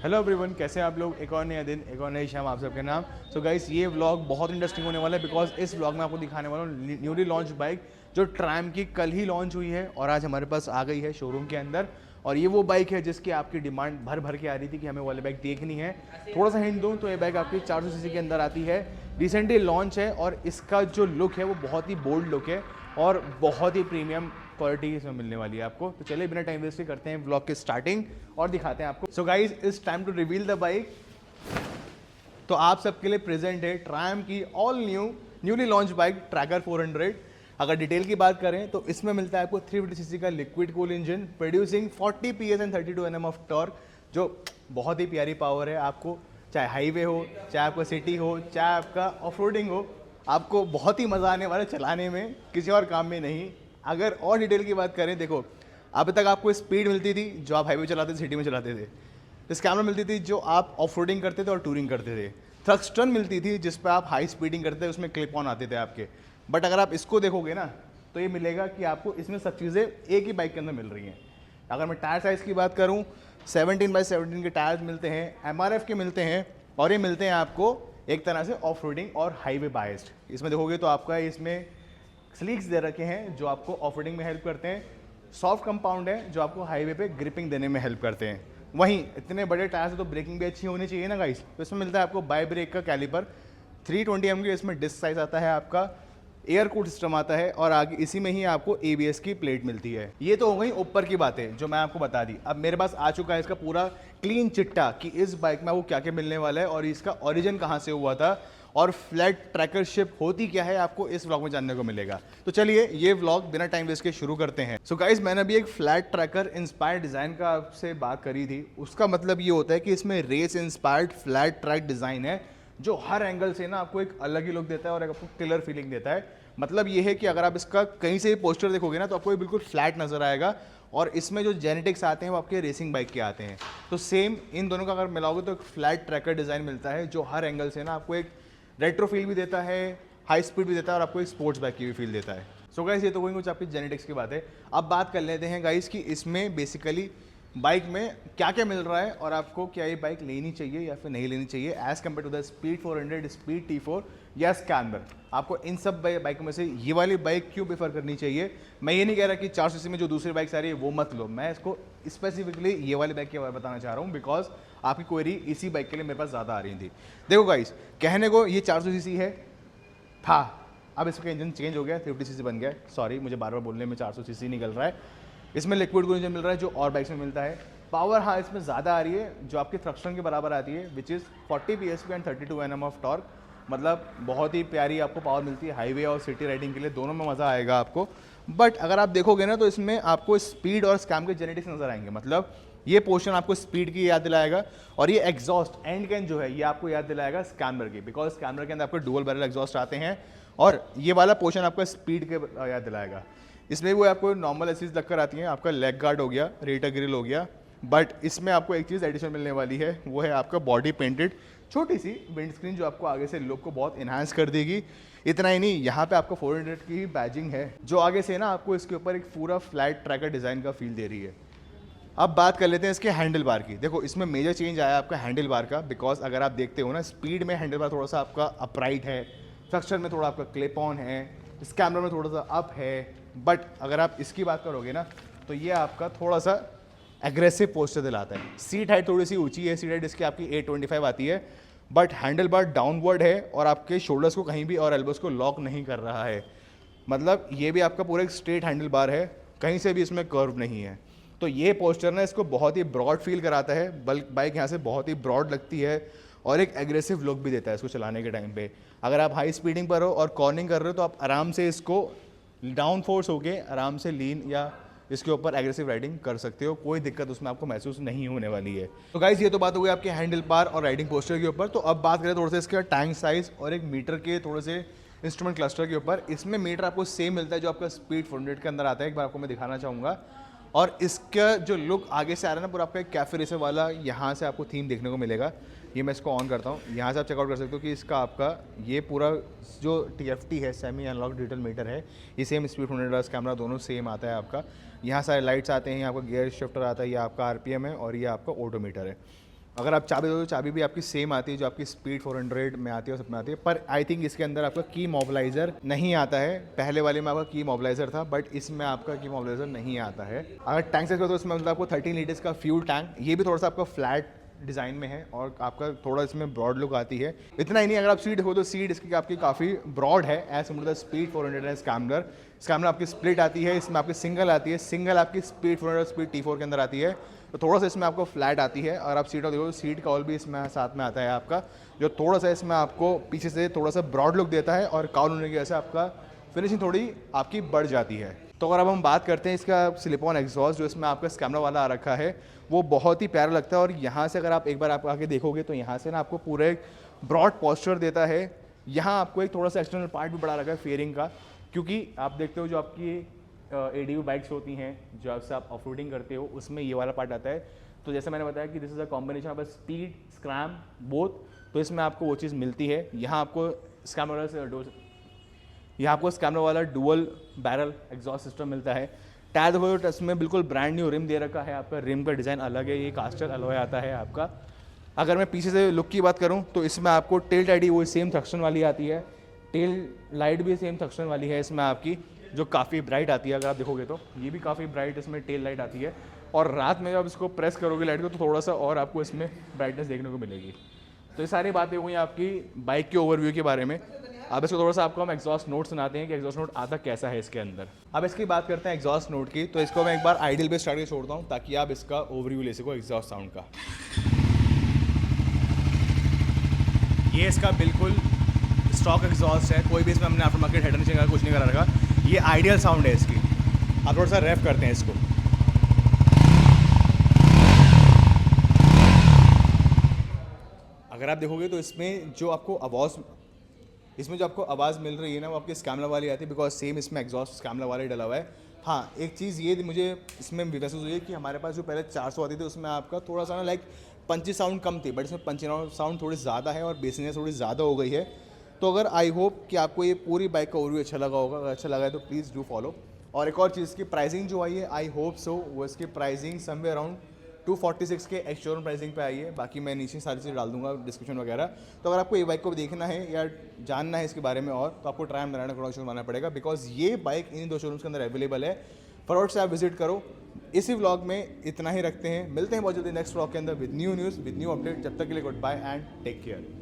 Hello everyone, कैसे हैं आप लोग। एक और नया दिन, एक और नई शाम आप सबके नाम। सो गाइस, ये व्लॉग बहुत इंटरेस्टिंग होने वाला है बिकॉज इस व्लॉग में आपको दिखाने वाला हूँ न्यूली लॉन्च बाइक जो ट्रायम की कल ही लॉन्च हुई है और आज हमारे पास आ गई है शोरूम के अंदर। और ये वो बाइक है जिसकी आपकी डिमांड भर भर के आ रही थी कि हमें वाली बाइक देखनी है। थोड़ा सा हिंट दूँ तो ये बाइक आपकी 400 सीसी के अंदर आती है, रिसेंटली लॉन्च है और इसका जो लुक है वो बहुत ही बोल्ड लुक है और बहुत ही प्रीमियम क्वालिटी इसमें मिलने वाली है आपको। तो चलिए बिना टाइम वेस्ट करते हैं ब्लॉग की स्टार्टिंग और दिखाते हैं आपको। So guys, it's time to reveal the bike. तो आप सबके लिए प्रेजेंट है ट्रायम की all newly launch bike Tracker 400। अगर डिटेल की बात करें तो इसमें मिलता है आपको 350 सीसी का liquid cool engine producing 40 PS and 32 Nm of torque, जो बहुत ही प्यारी पावर है। आपको चाहे हाईवे हो, चाहे आपका सिटी हो, चाहे आपका ऑफ रोडिंग हो, आपको बहुत ही मज़ा आने वाला है चलाने में, किसी और काम में नहीं। अगर और डिटेल की बात करें, देखो अब तक आपको स्पीड मिलती थी जो आप हाईवे चलाते थे, सिटी में चलाते थे। इस कैमरा मिलती थी जो आप ऑफ रोडिंग करते थे और टूरिंग करते थे। थ्रस्टन मिलती थी जिस पर आप हाई स्पीडिंग करते थे, उसमें क्लिप ऑन आते थे आपके। बट अगर आप इसको देखोगे ना तो ये मिलेगा कि आपको इसमें सब चीज़ें एक ही बाइक के अंदर मिल रही हैं। अगर मैं टायर साइज़ की बात करूँ, 17x17 के टायर्स मिलते हैं, MRF के मिलते हैं और ये मिलते हैं आपको एक तरह से ऑफ रोडिंग और हाईवे बाइस्ड। इसमें देखोगे तो आपका इसमें स्लीक्स दे रखे हैं जो आपको ऑफ रोडिंग में हेल्प करते हैं। सॉफ्ट कंपाउंड है जो आपको हाईवे पे ग्रिपिंग देने में हेल्प करते हैं। वहीं इतने बड़े टायर्स तो ब्रेकिंग भी अच्छी होनी चाहिए ना गाइस। तो इसमें मिलता है आपको बाई ब्रेक का कैलिपर, 320 mm की इसमें डिस्क साइज आता है आपका, एयर कूल सिस्टम आता है और आगे इसी में ही आपको ABS की प्लेट मिलती है। ये तो हो गई ऊपर की बातें जो मैं आपको बता दी। अब मेरे पास आ चुका है इसका पूरा क्लीन चिट्टा कि इस बाइक में वो क्या क्या मिलने वाला है और इसका ओरिजिन कहाँ से हुआ था और फ्लैट ट्रैकरशिप होती क्या है, आपको इस व्लॉग में जानने को मिलेगा। तो चलिए ये व्लॉग बिना टाइम वेस्ट के शुरू करते हैं। सो गाइस, मैंने अभी एक फ्लैट ट्रैकर इंस्पायर्ड डिज़ाइन का आपसे बात करी थी। उसका मतलब ये होता है कि इसमें race inspired flat track design है जो हर एंगल से ना आपको एक अलग ही लुक देता है और एक आपको किलर फीलिंग देता है। मतलब ये है कि अगर आप इसका कहीं से पोस्टर देखोगे ना तो आपको ये बिल्कुल फ्लैट नज़र आएगा और इसमें जो जेनेटिक्स आते हैं वो आपके रेसिंग बाइक के आते हैं। तो सेम इन दोनों का अगर मिलाओगे तो एक फ्लैट ट्रैकर डिज़ाइन मिलता है जो हर एंगल से ना आपको एक रेट्रो फील भी देता है, हाई स्पीड भी देता है और आपको एक स्पोर्ट्स बाइक की भी फील देता है। सो गाइस, ये तो कोई कुछ आपकी जेनेटिक्स की बात है। अब बात कर लेते हैं गाइस कि इसमें बेसिकली बाइक में क्या क्या मिल रहा है और आपको क्या ये बाइक लेनी चाहिए या फिर नहीं लेनी चाहिए as compare to the Speed 400, Speed T4 या स्कैम्बर। आपको इन सब बाइकों में से ये वाली बाइक क्यों प्रेफर करनी चाहिए। मैं ये नहीं कह रहा कि 400 सीसी में जो दूसरी बाइक्स आ रही है वो मत लो, मैं इसको स्पेसिफिकली ये वाली बाइक के बारे में बताना चाह रहा हूँ बिकॉज आपकी क्वेरी इसी बाइक के लिए मेरे पास ज़्यादा आ रही थी। देखो गाइस, कहने को ये 400 सीसी है था, अब इसका इंजन चेंज हो गया, 350 सीसी बन गया। सॉरी, मुझे बार बार बोलने में 400 सीसी निकल रहा है। इसमें लिक्विड कूल इंजन मिल रहा है जो और बाइक्स में मिलता है। पावर हाँ इसमें ज़्यादा आ रही है जो आपकी थ्रस्टन के बराबर आती है, which is 40 PSP and 32 Nm of torque. मतलब बहुत ही प्यारी आपको पावर मिलती है हाईवे और सिटी राइडिंग के लिए, दोनों में मज़ा आएगा आपको। बट अगर आप देखोगे ना तो इसमें आपको स्पीड और स्कैम के जेनेटिक्स नज़र आएंगे। मतलब ये पोर्शन आपको स्पीड की याद दिलाएगा और ये एग्जॉस्ट एंड कैन जो है ये आपको याद दिलाएगा स्कैमर की, बिकॉज स्कैमर के अंदर आपको डुअल बैरल एग्जॉस्ट आते हैं और ये वाला पोर्शन आपको स्पीड के याद दिलाएगा। इसमें वो आपको नॉर्मल एसीज लगकर आती हैं, आपका लेग गार्ड हो गया, रेटर ग्रिल हो गया। बट इसमें आपको एक चीज़ एडिशन मिलने वाली है, वो है आपका बॉडी पेंटेड छोटी सी विंड स्क्रीन जो आपको आगे से लुक को बहुत इन्हांस कर देगी। इतना ही नहीं, यहाँ पे आपको 400 की बैजिंग है जो आगे से ना आपको इसके ऊपर एक पूरा फ्लैट ट्रैकर डिज़ाइन का फील दे रही है। अब बात कर लेते हैं इसके हैंडल बार की। देखो इसमें मेजर चेंज आया आपका हैंडल बार का, बिकॉज अगर आप देखते हो ना स्पीड में हैंडल बार थोड़ा सा आपका अपराइट है, स्ट्रक्चर में थोड़ा आपका क्लिप ऑन है, इस कैमरा में थोड़ा सा अप है। बट अगर आप इसकी बात करोगे ना तो ये आपका थोड़ा सा एग्रेसिव पोस्टर दिलाता है। सीट हाइट थोड़ी सी ऊंची है, सीट हाइट इसकी आपकी 825 आती है, बट हैंडल बार डाउनवर्ड है और आपके शोल्डर्स को कहीं भी और एल्बोस को लॉक नहीं कर रहा है। मतलब ये भी आपका पूरा एक स्ट्रेट हैंडल बार है, कहीं से भी इसमें कर्व नहीं है। तो ये पोस्टर ना इसको बहुत ही ब्रॉड फील कराता है, बल्कि बाइक यहाँ से बहुत ही ब्रॉड लगती है और एक एग्रेसिव लुक भी देता है इसको चलाने के टाइम पे। अगर आप हाई स्पीडिंग पर हो और कॉर्निंग कर रहे हो तो आप आराम से इसको डाउन फोर्स होके आराम से लीन या इसके ऊपर एग्रेसिव राइडिंग कर सकते हो, कोई दिक्कत उसमें आपको महसूस नहीं होने वाली है। तो गाइस, ये तो बात हो गई आपके हैंडल बार और राइडिंग पोस्टर के ऊपर। तो अब बात करें थोड़ा सा इसका टैंक साइज और एक मीटर के थोड़े से इंस्ट्रूमेंट क्लस्टर के ऊपर। इसमें मीटर आपको सेम मिलता है जो आपका स्पीड 400 के अंदर आता है, एक बार आपको मैं दिखाना चाहूँगा। और इसका जो लुक आगे से आ रहा है ना पूरा आपका एक कैफे रेसर वाला यहाँ से आपको थीम देखने को मिलेगा। ये मैं इसको ऑन करता हूँ, यहाँ से आप चेकआउट कर सकते हो कि इसका आपका ये पूरा जो TFT है, सेमी अनलॉक डिजिटल मीटर है, ये सेम स्पीड 100 कैमरा दोनों सेम आता है आपका। यहाँ सारे लाइट्स आते हैं, यहाँ आपका गियर शिफ्टर आता है, ये आपका RPM है और ये आपका ऑडोमीटर है। अगर आप चाबी दो तो चाबी भी आपकी सेम आती है जो आपकी स्पीड 400 में आती है और सब में आती है, पर आई थिंक इसके अंदर आपका की मोबिलाइजर नहीं आता है। पहले वाले में आपका की मोबिलाइजर था, बट इसमें आपका की मोबिलाइजर नहीं आता है। अगर टैंक से तो इसमें मतलब आपको 13 लीटर्स का फ्यूल टैंक, ये भी थोड़ा सा आपका फ्लैट डिज़ाइन में है और आपका थोड़ा इसमें ब्रॉड लुक आती है। इतना ही नहीं, अगर आप सीट देखो तो सीट इसकी आपकी काफ़ी ब्रॉड है as compare to the Speed 400 है स्क्रैम्बलर। स्क्रैम्बलर आपकी स्प्लिट आती है, इसमें आपकी सिंगल आती है। सिंगल आपकी स्पीड 400 स्पीड T4 के अंदर आती है, तो थोड़ा सा इसमें आपको फ्लैट आती है। और आप सीट देखो तो सीट का ऑल भी इसमें साथ में आता है आपका, जो थोड़ा सा इसमें आपको पीछे से थोड़ा सा ब्रॉड लुक देता है और काउल होने की वजह से आपका फिनिशिंग थोड़ी आपकी बढ़ जाती है। तो अगर अब हम बात करते हैं इसका स्लिप-ऑन एग्जॉस्ट जो इसमें आपका स्क्रैम्बलर वाला आ रखा है, वो बहुत ही प्यारा लगता है। और यहाँ से अगर आप एक बार आप आगे देखोगे तो यहाँ से ना आपको पूरे ब्रॉड पोस्चर देता है। यहाँ आपको एक थोड़ा सा एक्सटर्नल पार्ट भी बढ़ा रखा है फेयरिंग का, क्योंकि आप देखते हो जो आपकी ADU बाइक्स होती हैं जो आपसे आप ऑफ रोडिंग करते हो उसमें ये वाला पार्ट आता है। तो जैसे मैंने बताया कि this is a combination of speed scrum both, तो इसमें आपको वो चीज़ मिलती है। यहाँ आपको स्क्रैम्बलर वाला डुअल बैरल एग्जॉस्ट सिस्टम मिलता है। टायर देखो तो इसमें बिल्कुल ब्रांड न्यू रिम दे रखा है आपका, रिम का डिज़ाइन अलग है, ये कास्टर अलॉय आता है आपका। अगर मैं पीछे से लुक की बात करूं तो इसमें आपको टेल लाइट वो सेम थक्शन वाली आती है, टेल लाइट भी सेम थक्शन वाली है इसमें आपकी, जो काफ़ी ब्राइट आती है। अगर आप देखोगे तो ये भी काफ़ी ब्राइट इसमें टेल लाइट आती है, और रात में जब इसको प्रेस करोगे लाइट को तो थोड़ा सा और आपको इसमें ब्राइटनेस देखने को मिलेगी। तो ये सारी बातें हुई आपकी बाइक के ओवरव्यू के बारे में। अब इसको थोड़ा सा आपको हम एग्जॉस्ट नोट सुनाते हैं कि एग्जॉस्ट नोट आता कैसा है इसके अंदर। अब इसकी बात करते हैं एग्जॉस्ट नोट की, तो इसको मैं एक बार आइडियल पे स्टार्ट करके छोड़ता हूँ ताकि आप इसका ओवरव्यू ले सको एग्जॉस्ट साउंड का। ये इसका बिल्कुल स्टॉक एग्जॉस्ट है, कोई भी इसमें हमने आफ्टर मार्केट हेडर नहीं कुछ नहीं करा रखा, ये आइडियल साउंड है इसकी। आप थोड़ा सा रेफ करते हैं इसको। अगर आप देखोगे तो इसमें जो आपको आवाज़ मिल रही है ना वो आपकी स्क्रैम्बलर वाली आती है, बिकॉज सेम इसमें एग्जॉस्ट स्क्रैम्बलर वाला ही डला हुआ है। हाँ, एक चीज़ ये मुझे इसमें महसूस हुई है कि हमारे पास जो पहले 400 आती थी उसमें आपका थोड़ा सा ना लाइक पंची साउंड कम थी, बट इसमें पंची साउंड थोड़ी ज़्यादा है और बेसनेस थोड़ी ज़्यादा हो गई है। तो अगर आई होप कि आपको ये पूरी बाइक का ओवरव्यू अच्छा लगा होगा, अगर अच्छा लगा है तो प्लीज़ डू फॉलो। और एक और चीज़ की प्राइसिंग जो आई है, आई होप सो वो इसकी प्राइसिंग समवेयर अराउंड 246 के एक्स शोरूम प्राइसिंग पे आई है। बाकी मैं नीचे सारी चीज़ डाल दूंगा डिस्क्रिप्शन वगैरह। तो अगर आपको ये बाइक को देखना है या जानना है इसके बारे में और, तो आपको ट्राई नारायण करोड़ शोरूम आना पड़ेगा, बिकॉज ये बाइक इन 2 शोरूम्स के अंदर अवेलेबल है। फटाफट से आप विजिट करो। इसी व्लॉग में इतना ही रखते हैं, मिलते हैं बहुत जल्दी नेक्स्ट व्लॉग के अंदर with new news with new update. जब तक के लिए goodbye and take care.